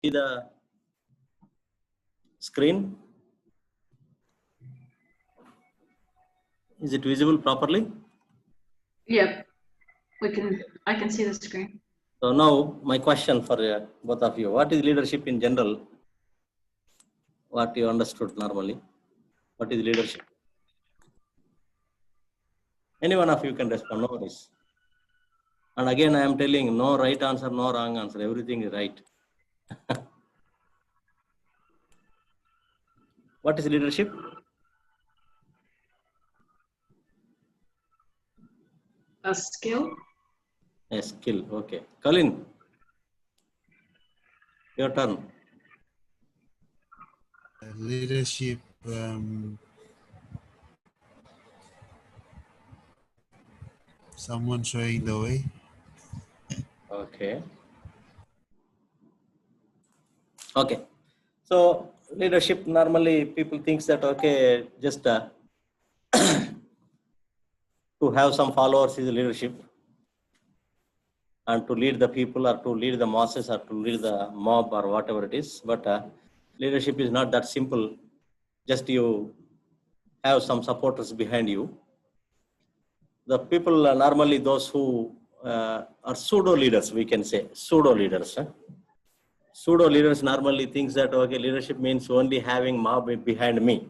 See the screen? Is it visible properly? Yep, I can see the screen. So now my question for both of you, what is leadership in general? What you understood normally? What is leadership? Any one of you can respond, no worries. And again, I am telling no right answer, no wrong answer, everything is right. What is leadership? A skill? A skill, okay. Colin, your turn. Leadership, someone showing the way. Okay. Okay. So leadership, normally people think that, okay, just to have some followers is leadership, and to lead the people or to lead the masses or to lead the mob or whatever it is. But leadership is not that simple. Just you have some supporters behind you. The people are normally those who are pseudo leaders, we can say, pseudo leaders. Pseudo leaders normally think that, okay, leadership means only having mob behind me.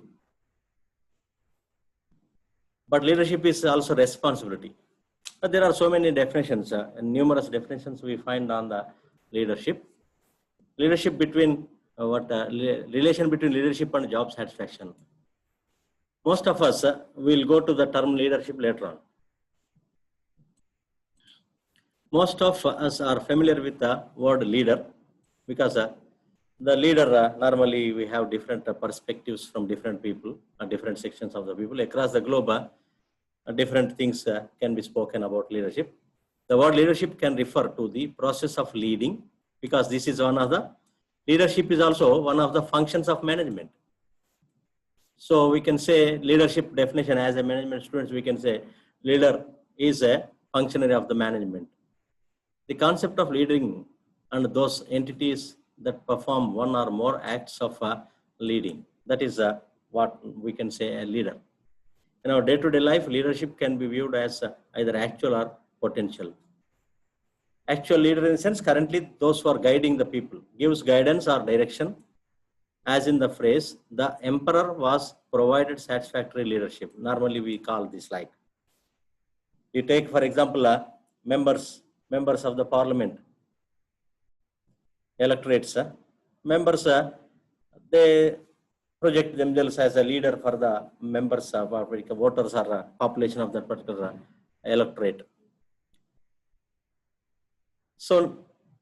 But leadership is also responsibility. But there are so many definitions, numerous definitions we find on the leadership. Leadership between, relation between leadership and job satisfaction. Most of us will go to the term leadership later on. Most of us are familiar with the word leader because the leader, normally we have different perspectives from different people, different sections of the people across the globe. Different things can be spoken about leadership. The word leadership can refer to the process of leading, because this is one of the, leadership is also one of the functions of management. So we can say leadership definition as a management students, we can say leader is a functionary of the management. The concept of leading and those entities that perform one or more acts of leading, that is what we can say a leader. In our day-to-day life, leadership can be viewed as either actual or potential. Actual leader in the sense, currently those who are guiding the people, gives guidance or direction, as in the phrase, the emperor was provided satisfactory leadership. Normally we call this like, you take for example, members of the parliament, electorates, members, they project themselves as a leader for the members of voters or population of that particular electorate. So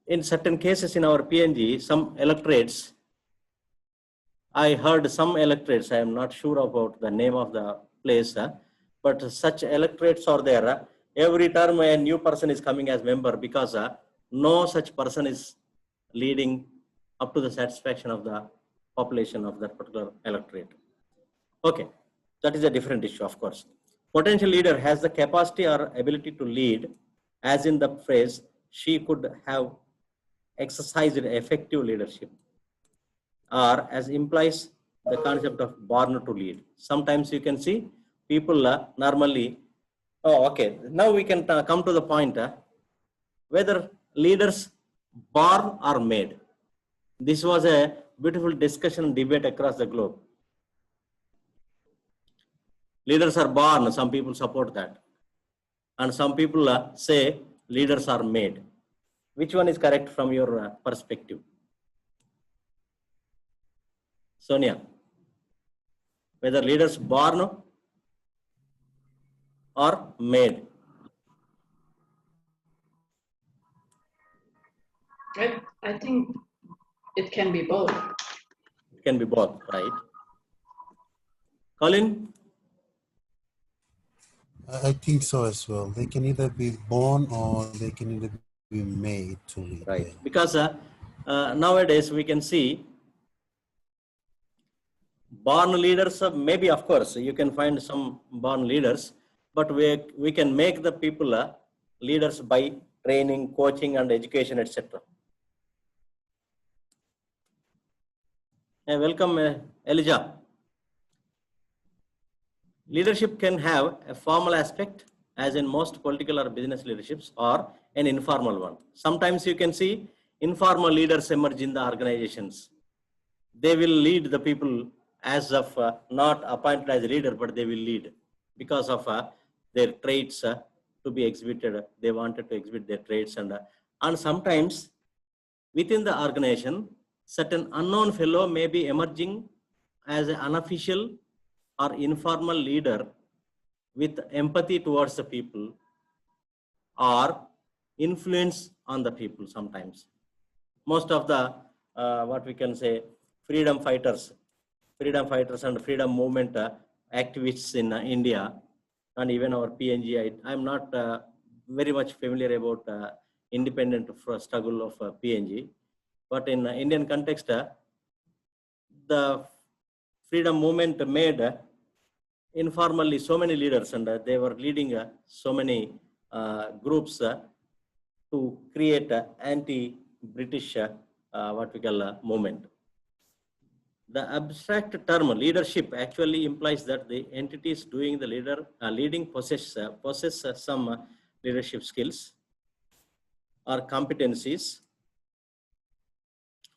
in certain cases in our PNG, some electorates, I heard some electorates, I am not sure about the name of the place, but such electorates are there. Every term a new person is coming as member because no such person is leading up to the satisfaction of the population of that particular electorate. Okay, that is a different issue, of course. Potential leader has the capacity or ability to lead, as in the phrase, she could have exercised effective leadership, or as implies the concept of born to lead. Sometimes you can see people normally, oh, okay, now we can come to the point whether leaders born or made. This was a beautiful discussion and debate across the globe. Leaders are born, some people support that. And some people say leaders are made. Which one is correct from your perspective? Sonia, whether leaders born or made? I think it can be both. It can be both, right? Colin? I think so as well. They can either be born or they can either be made to lead. Right, because nowadays we can see born leaders, maybe of course you can find some born leaders, but we can make the people leaders by training, coaching and education, etc. Welcome, Elijah. Leadership can have a formal aspect, as in most political or business leaderships, or an informal one. Sometimes you can see informal leaders emerge in the organizations. They will lead the people as of not appointed as a leader, but they will lead because of their traits to be exhibited. They wanted to exhibit their traits, and sometimes within the organization, certain unknown fellow may be emerging as an unofficial or informal leader with empathy towards the people or influence on the people sometimes. Most of the, what we can say, freedom fighters and freedom movement activists in India, and even our PNG, I'm not very much familiar about independent struggle of PNG, but in Indian context, the freedom movement made informally so many leaders, and they were leading so many groups to create anti-British what we call movement. The abstract term leadership actually implies that the entities doing the leading possess some leadership skills or competencies,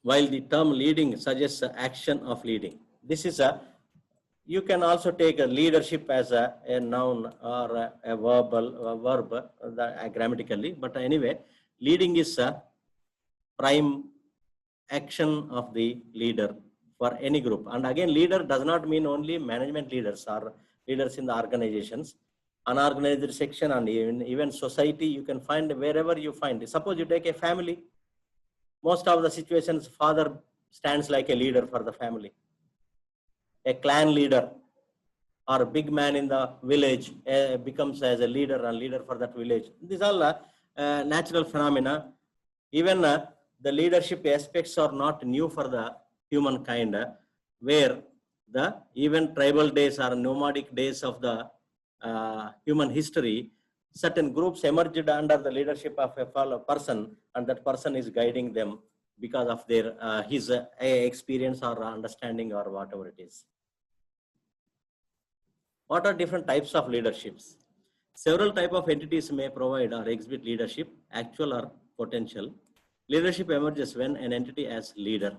while the term leading suggests action of leading. This is you can also take a leadership as a noun or a verb grammatically, but anyway, leading is a prime action of the leader for any group. And again, leader does not mean only management leaders or leaders in the organizations. Unorganized section and even society, you can find wherever you find. Suppose you take a family, most of the situations, father stands like a leader for the family. A clan leader or a big man in the village becomes as a leader and leader for that village. These are natural phenomena. Even the leadership aspects are not new for the humankind, where the even tribal days or nomadic days of the human history, certain groups emerged under the leadership of a person, and that person is guiding them because of their his experience or understanding or whatever it is. What are different types of leaderships? Several types of entities may provide or exhibit leadership, actual or potential. Leadership emerges when an entity as leader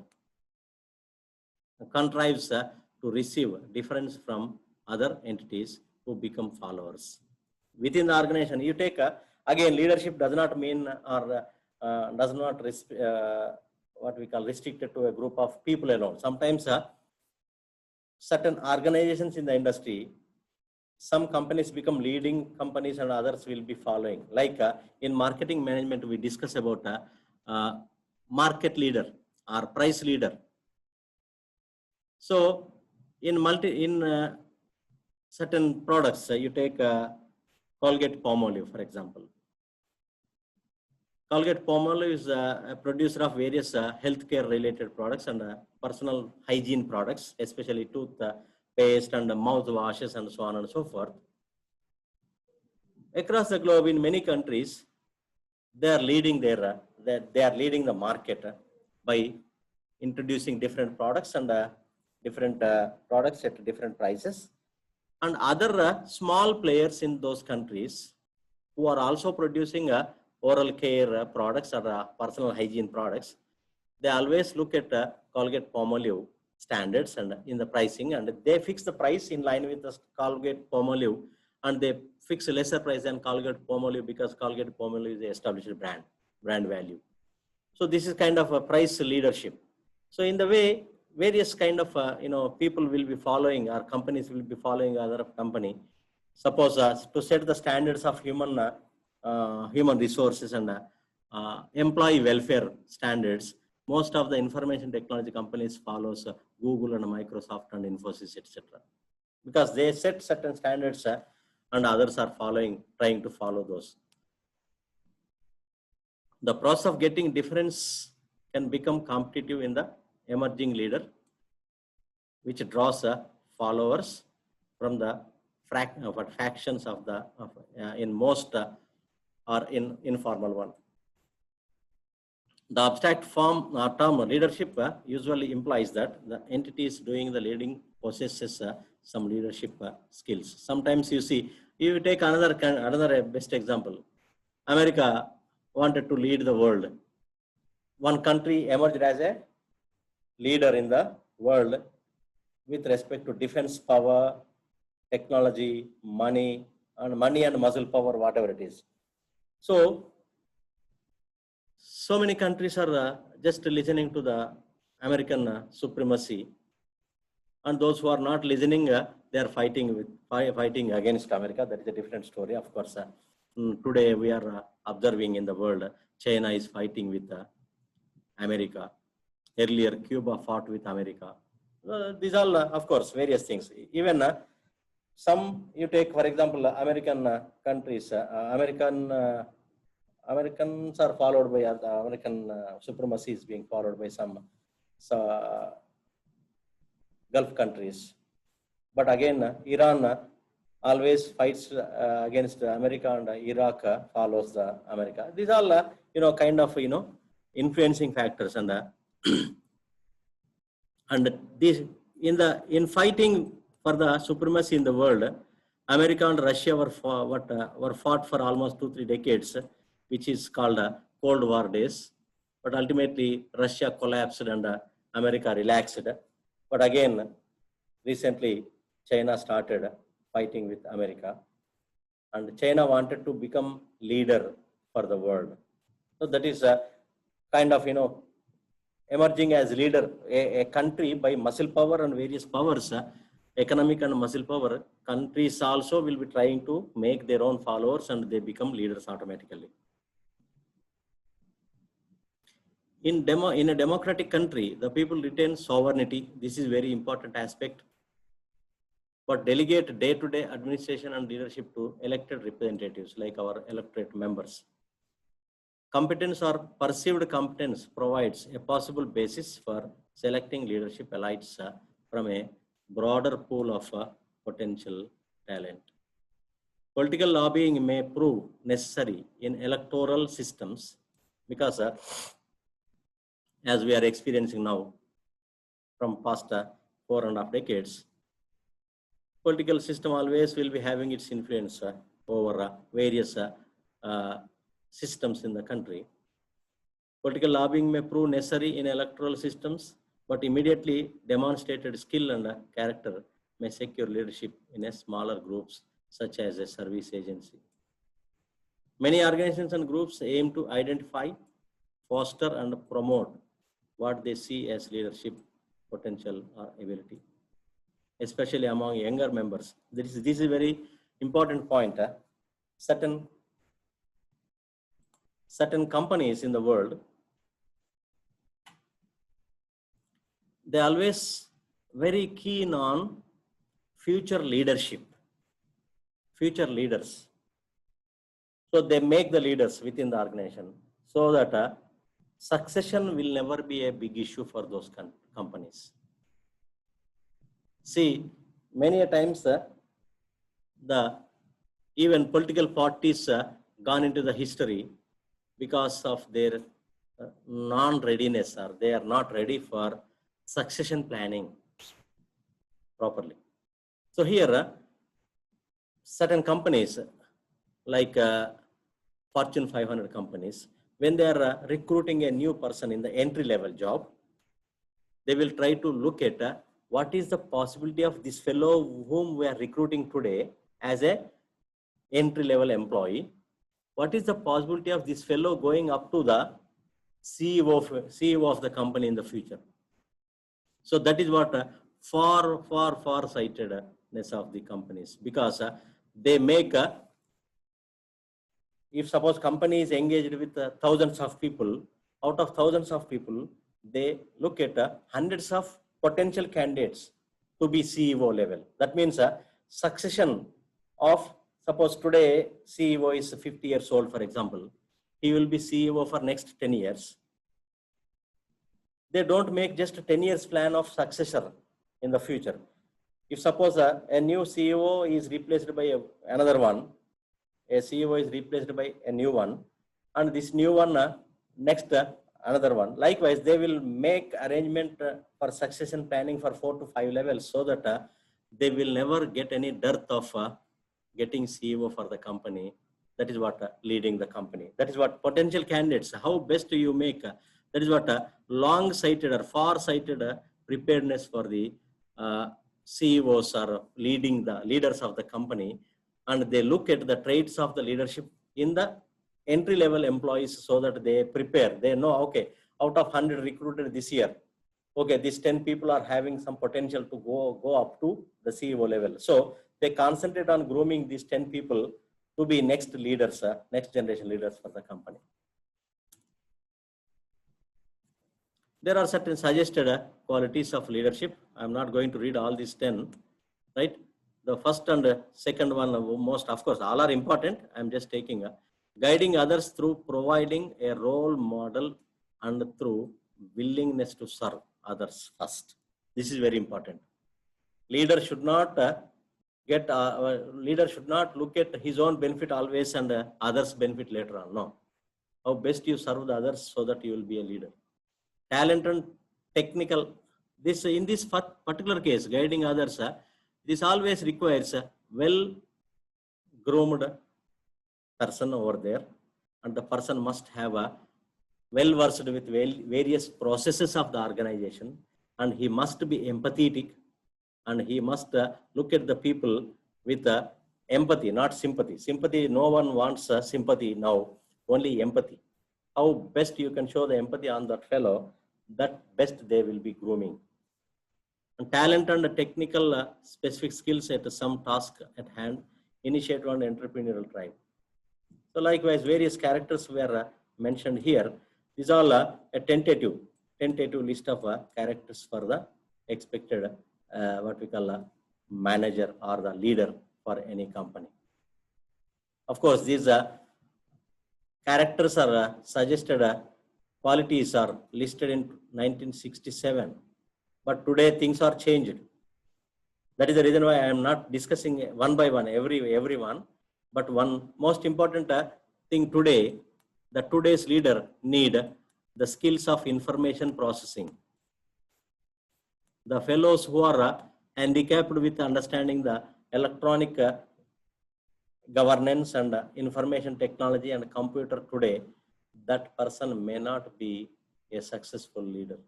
contrives to receive difference from other entities who become followers. Within the organization, you take, again, leadership does not mean or does not what we call restricted to a group of people alone. Sometimes certain organizations in the industry, some companies become leading companies and others will be following. Like in marketing management, we discuss about market leader or price leader. So in certain products, you take Colgate-Palmolive, for example. Colgate-Palmolive is a producer of various healthcare related products and personal hygiene products, especially toothpaste and mouthwashes and so on and so forth. Across the globe, in many countries, they are leading the market by introducing different products and different products at different prices. And other small players in those countries who are also producing oral care products or personal hygiene products, they always look at Colgate-Palmolive standards and in the pricing, and they fix the price in line with the Colgate-Palmolive, and they fix a lesser price than Colgate-Palmolive because Colgate-Palmolive is the established brand value. So this is kind of a price leadership. So in the way, various kind of people will be following, or companies will be following other company. Suppose to set the standards of human resources and employee welfare standards, most of the information technology companies follows Google and Microsoft and Infosys, etc. Because they set certain standards and others are trying to follow those. The process of getting difference can become competitive in the emerging leader, which draws followers from the factions of the in most or in informal one. The abstract form term leadership usually implies that the entities doing the leading possesses some leadership skills. Sometimes you see, you take another best example. America wanted to lead the world. One country emerged as a leader in the world with respect to defense power, technology, money and muscle power, whatever it is. So many countries are just listening to the American supremacy, and those who are not listening, they are fighting against America. That is a different story. Of course, today we are observing in the world, China is fighting with America. Earlier, Cuba fought with America. These are, of course, various things. Even some, you take, for example, American countries, Americans are followed by American supremacy is being followed by some Gulf countries. But again, Iran always fights against America, and Iraq follows America. These are, kind of, influencing factors, and and this in fighting for the supremacy in the world, America and Russia were fought for almost 2-3 decades, which is called Cold War days. But ultimately, Russia collapsed and America relaxed. But again, recently, China started fighting with America, and China wanted to become leader for the world. So that is kind of, emerging as leader, a country by muscle power and various powers, economic and muscle power. Countries also will be trying to make their own followers, and they become leaders automatically. In a democratic country, the people retain sovereignty. This is very important aspect, but delegate day-to-day administration and leadership to elected representatives like our electorate members. Competence or perceived competence provides a possible basis for selecting leadership elites from a broader pool of potential talent. Political lobbying may prove necessary in electoral systems because, as we are experiencing now from past 4.5 decades, political system always will be having its influence over various systems in the country. Political lobbying may prove necessary in electoral systems, but immediately demonstrated skill and character may secure leadership in a smaller groups, such as a service agency. Many organizations and groups aim to identify, foster, and promote what they see as leadership potential or ability, especially among younger members. This is a very important point. Certain companies in the world, they always very keen on future leadership, future leaders. So they make the leaders within the organization so that succession will never be a big issue for those companies. See, many a times the even political parties gone into the history because of their non-readiness, or they are not ready for succession planning properly. So here, certain companies like Fortune 500 companies, when they are recruiting a new person in the entry-level job, they will try to look at what is the possibility of this fellow whom we are recruiting today as a entry-level employee. What is the possibility of this fellow going up to the CEO of the company in the future? So that is what far sightedness of the companies, because they make, if suppose company is engaged with thousands of people, out of thousands of people, they look at hundreds of potential candidates to be CEO level. That means succession of, suppose today CEO is 50 years old, for example, he will be CEO for next 10 years. They don't make just a 10 years plan of successor in the future. If suppose a new CEO is replaced by another one, a CEO is replaced by a new one, and this new one next another one. Likewise, they will make arrangement for succession planning for 4 to 5 levels so that they will never get any dearth of getting CEO for the company. That is what leading the company. That is what potential candidates, how best do you make, that is what long-sighted or far-sighted preparedness for the CEOs are leading the leaders of the company, and they look at the traits of the leadership in the entry-level employees so that they prepare. They know, okay, out of 100 recruited this year, okay, these 10 people are having some potential to go up to the CEO level. So they concentrate on grooming these 10 people to be next leaders, next generation leaders for the company. There are certain suggested qualities of leadership. I'm not going to read all these 10, right? The first and second one, most, of course, all are important. I'm just taking guiding others through providing a role model and through willingness to serve others first. This is very important. Leader should not leader should not look at his own benefit always and others' benefit later on. No. How best you serve the others so that you will be a leader. Talent and technical. This in this particular case, guiding others, this always requires a well-groomed person over there, and the person must have a well-versed with various processes of the organization, and he must be empathetic, and he must look at the people with empathy, not sympathy. Sympathy, no one wants sympathy now, only empathy. How best you can show the empathy on that fellow, that best they will be grooming. And talent and technical specific skills at some task at hand, initiative and entrepreneurial drive. So likewise, various characters were mentioned here. These are all a tentative list of characters for the expected what we call a manager or the leader for any company. Of course, these characters are suggested qualities are listed in 1967, but today things are changed. That is the reason why I am not discussing one by one everyone, but one most important thing today, the today's leader need the skills of information processing. The fellows who are handicapped with understanding the electronic governance and information technology and computer today, that person may not be a successful leader.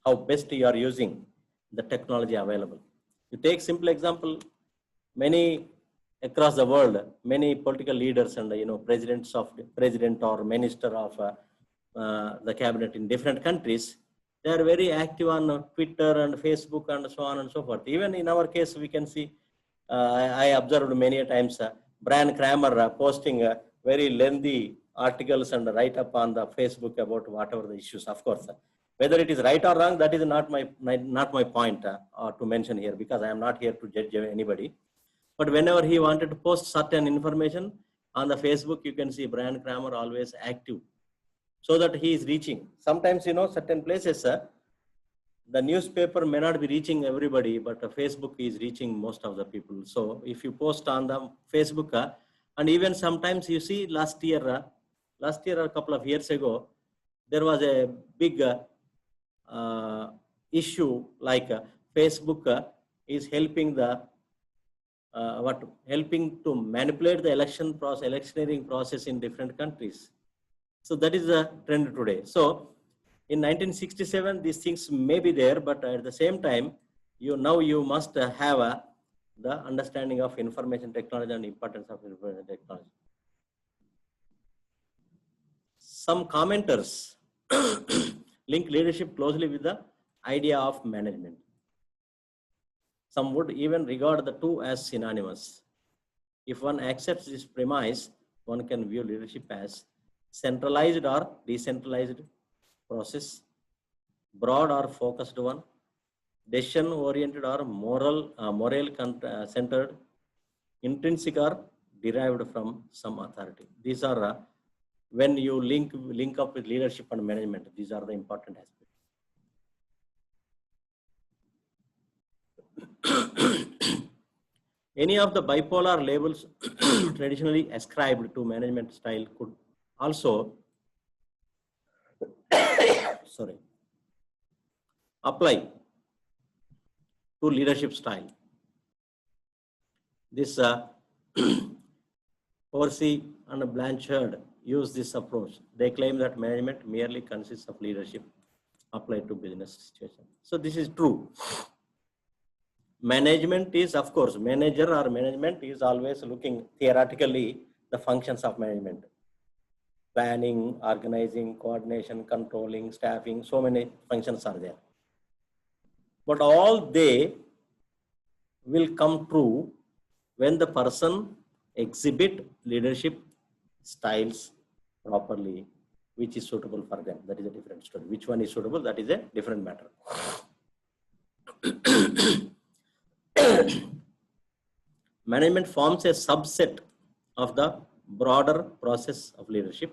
How best you are using the technology available. You take simple example, many across the world, many political leaders and president or minister of the cabinet in different countries, they are very active on Twitter and Facebook and so on and so forth. Even in our case, we can see, I observed many times, Brian Kramer posting very lengthy articles and write up on the Facebook about whatever the issues. Of course, whether it is right or wrong, that is not my point to mention here, because I am not here to judge anybody. But whenever he wanted to post certain information on the Facebook, you can see Brian Kramer always active, so that he is reaching. Sometimes, certain places, the newspaper may not be reaching everybody, but Facebook is reaching most of the people. So if you post on the Facebook, and even sometimes you see last year or a couple of years ago, there was a big issue like Facebook is helping the helping to manipulate the electioneering process in different countries. So that is the trend today. So in 1967, these things may be there, but at the same time, you must have the understanding of information technology and importance of information technology. Some commenters link leadership closely with the idea of management. Some would even regard the two as synonymous. If one accepts this premise, one can view leadership as centralized or decentralized process, broad or focused one, decision-oriented or moral-centered, intrinsic or derived from some authority. These are when you link up with leadership and management. These are the important aspects. Any of the bipolar labels traditionally ascribed to management style could also apply to leadership style. This Horsey and Blanchard use this approach. They claim that management merely consists of leadership applied to business situation. So this is true. Management is, of course, manager or management is always looking theoretically the functions of management. Planning, organizing, coordination, controlling, staffing, so many functions are there. But all they will come true when the person exhibit leadership styles properly, which is suitable for them. That is a different story. Which one is suitable? That is a different matter. Management forms a subset of the broader process of leadership,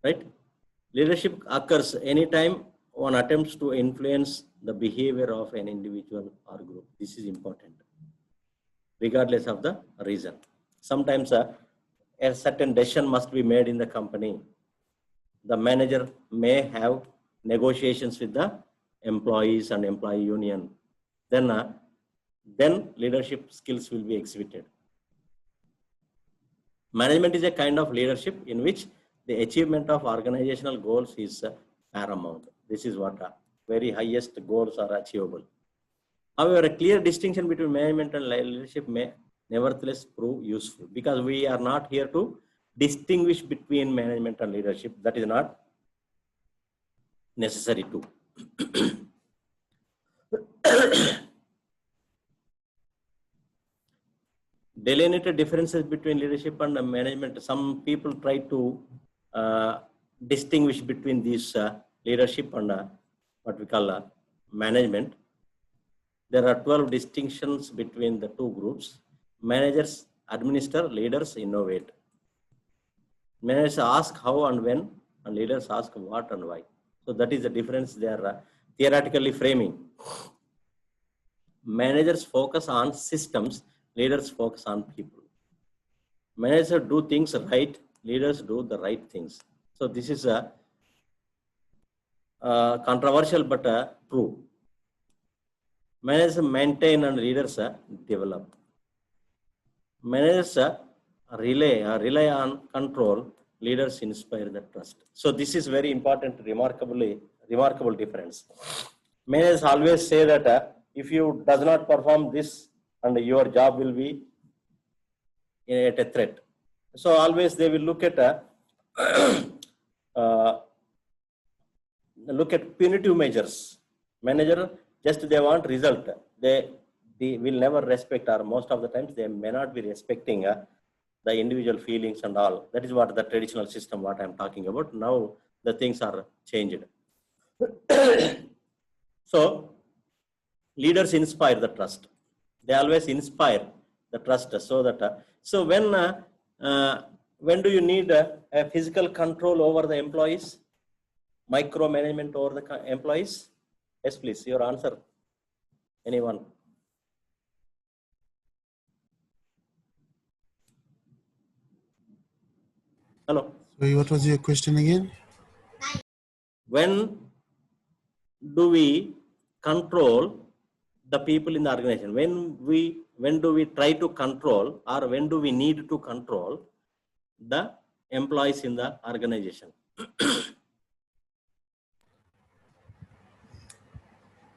right? Leadership occurs anytime one attempts to influence the behavior of an individual or group. This is important, regardless of the reason. Sometimes a certain decision must be made in the company. The manager may have negotiations with the employees and employee union. Then leadership skills will be exhibited. Management is a kind of leadership in which the achievement of organizational goals is paramount. This is what very highest goals are achievable. However, a clear distinction between management and leadership may nevertheless prove useful, because we are not here to distinguish between management and leadership. That is not necessary to. Delineated differences between leadership and management. Some people try to distinguish between these leadership and what we call management. There are 12 distinctions between the two groups. Managers administer, leaders innovate. Managers ask how and when, and leaders ask what and why. So that is the difference they are theoretically framing. Managers focus on systems, leaders focus on people. Managers do things right, leaders do the right things. So this is a controversial but true. Managers maintain and leaders develop. Managers rely on control, leaders inspire the trust. So this is very important, remarkable difference. Managers always say that if you does not perform this, and your job will be at a threat. So always they will look at punitive measures. Manager just they want result. They will never respect, or most of the times they may not be respecting the individual feelings and all. That is what the traditional system, what I am talking about. Now the things are changed. So leaders inspire the trust. They always inspire the trust, so that so when do you need a physical control over the employees, micromanagement over the employees? Yes, please, your answer. Anyone? Hello. Sorry, what was your question again? When do we control the people in the organization? When do we try to control, or when do we need to control the employees in the organization?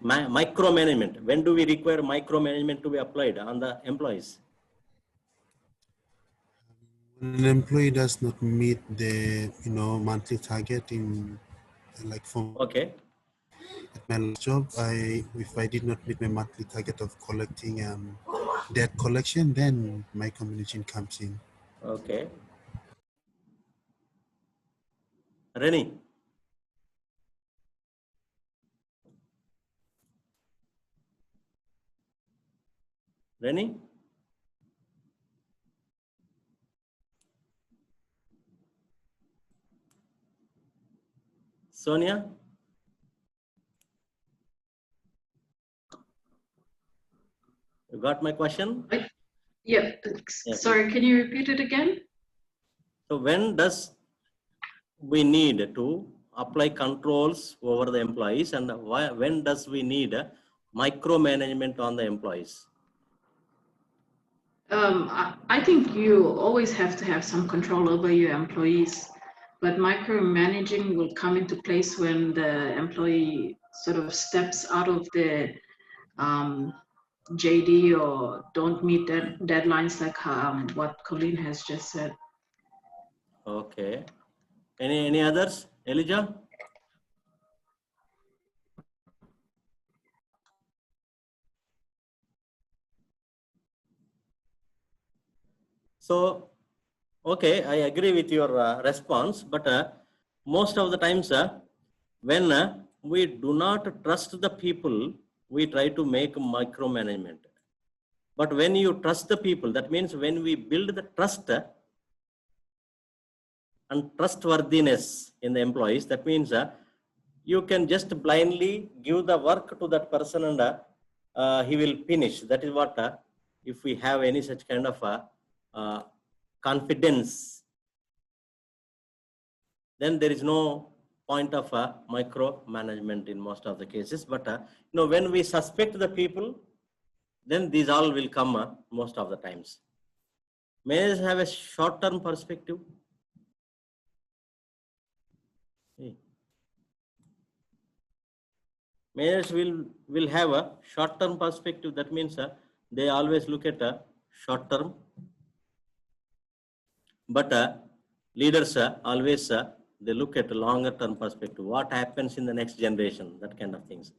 Micromanagement. When do we require micromanagement to be applied on the employees? When an employee does not meet the monthly target in Okay. At my last job, if I did not meet my monthly target of collecting debt collection, then my combination comes in. Okay. Rennie. Rennie? Sonia? You got my question? Yeah, sorry, can you repeat it again? So when does we need to, apply controls over the employees, and when does we need micromanagement on the employees? I think you always have to have some control over your employees, but micromanaging will come into place when the employee sort of steps out of the JD or don't meet deadlines, like what Colleen has just said. Okay. Any others? Elijah? So, okay, I agree with your response, but most of the times when we do not trust the people, we try to make micromanagement. But when you trust the people, that means when we build the trust and trustworthiness in the employees, that means you can just blindly give the work to that person and he will finish. That is what, if we have any such kind of confidence, then there is no point of micromanagement in most of the cases. But when we suspect the people, then these all will come most of the times. Managers have a short-term perspective. Managers will have a short-term perspective. That means they always look at a short-term. But leaders always they look at a longer-term perspective. What happens in the next generation? That kind of things.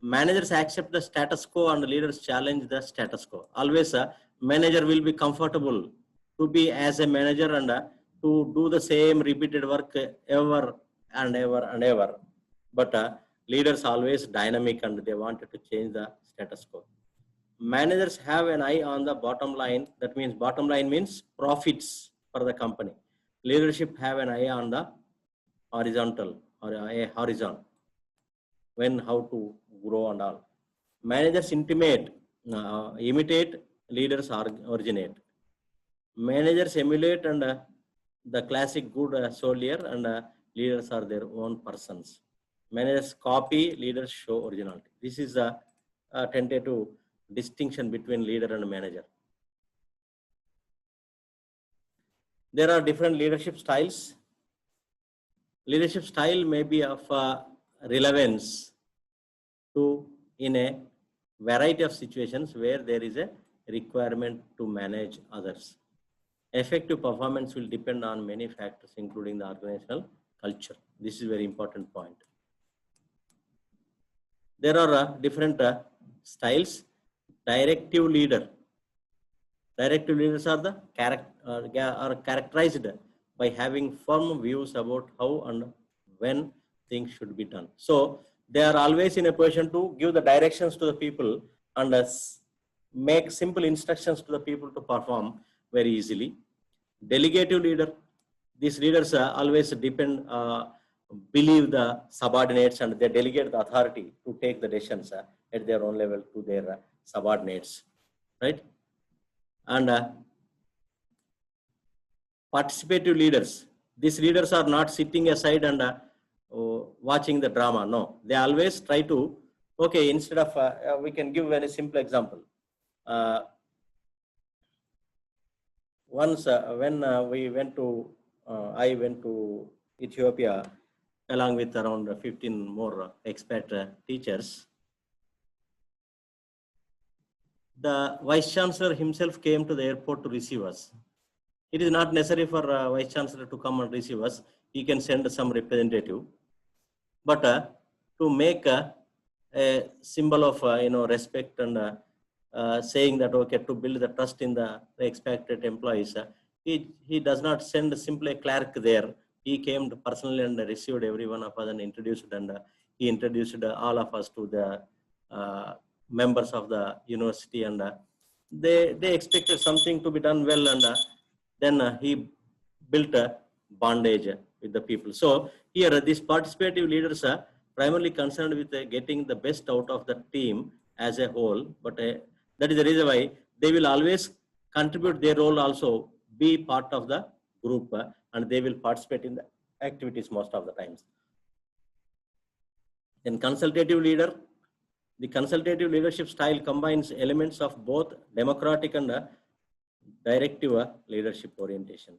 Managers accept the status quo and leaders challenge the status quo. Always manager will be comfortable to be as a manager and to do the same repeated work ever and ever and ever. But leaders always dynamic and they wanted to change the status quo. Managers have an eye on the bottom line. That means bottom line means profits for the company. Leadership have an eye on the horizontal or a horizon, when how to grow and all. Managers imitate, leaders originate. Managers emulate and the classic good soldier and leaders are their own persons. Managers copy, leaders show originality. This is a tentative distinction between leader and manager. There are different leadership styles. Leadership style may be of relevance to in a variety of situations where there is a requirement to manage others. Effective performance will depend on many factors, including the organizational culture. This is a very important point. There are different styles. Directive leader. Directive leaders are the characterized by having firm views about how and when things should be done. So they are always in a position to give the directions to the people and make simple instructions to the people to perform very easily. Delegative leader. These leaders always believe the subordinates and they delegate the authority to take the decisions at their own level to their subordinates, right? And participative leaders. These leaders are not sitting aside and watching the drama. No, they always try to, okay, instead of, we can give a very simple example. Once when I went to Ethiopia along with around 15 more expat teachers, the Vice Chancellor himself came to the airport to receive us. It is not necessary for Vice Chancellor to come and receive us. He can send some representative. But to make a symbol of respect and saying that, okay, to build the trust in the expected employees, he does not send simply a clerk there. He came personally and received every one of us and introduced, and he introduced all of us to the members of the university, and they expected something to be done well, and then he built a bondage with the people. So here these participative leaders are primarily concerned with getting the best out of the team as a whole, but that is the reason why they will always contribute their role, also be part of the group, and they will participate in the activities most of the times. Then consultative leader. The consultative leadership style combines elements of both democratic and directive leadership orientation.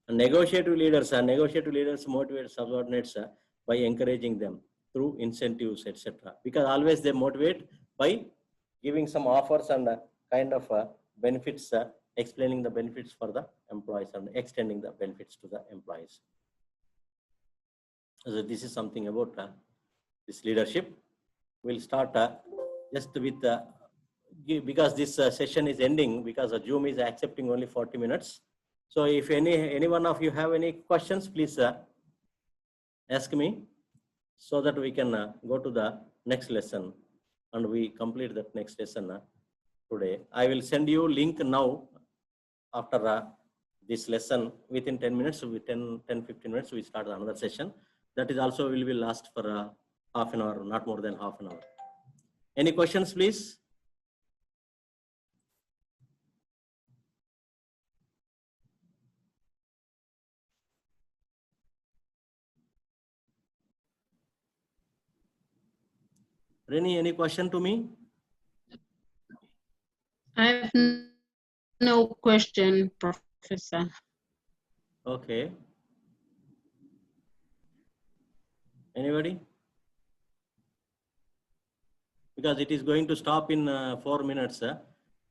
And negotiative leaders motivate subordinates by encouraging them through incentives, etc. Because always they motivate by giving some offers and kind of benefits, explaining the benefits for the employees and extending the benefits to the employees. So this is something about this leadership. We'll start just with because this session is ending, because Zoom is accepting only 40 minutes. So if any one of you have any questions, please ask me, so that we can go to the next lesson and we complete that next lesson today. I will send you link now after this lesson. Within 10 minutes, within 10-15 minutes, we start another session. That is also will be last for half an hour, not more than half an hour. Any questions, please? Reni, any question to me? I have no question, Professor. Okay. Anybody? Because it is going to stop in 4 minutes.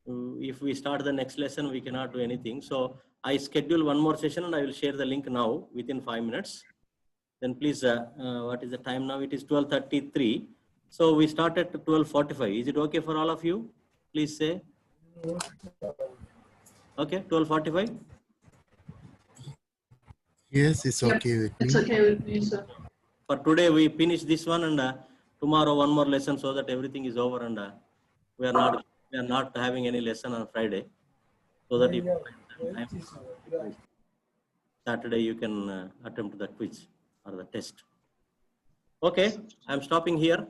If we start the next lesson, we cannot do anything. So I schedule one more session and I will share the link now within 5 minutes. Then please, what is the time now? It is 12:33. So we start at 12:45. Is it okay for all of you? Please say. Okay, 12:45. Yes, it's okay with me. It's okay with me, sir. For today, we finish this one, and tomorrow one more lesson, so that everything is over, and we are not having any lesson on Friday, so that if Saturday you can attempt the quiz or the test. Okay, I'm stopping here.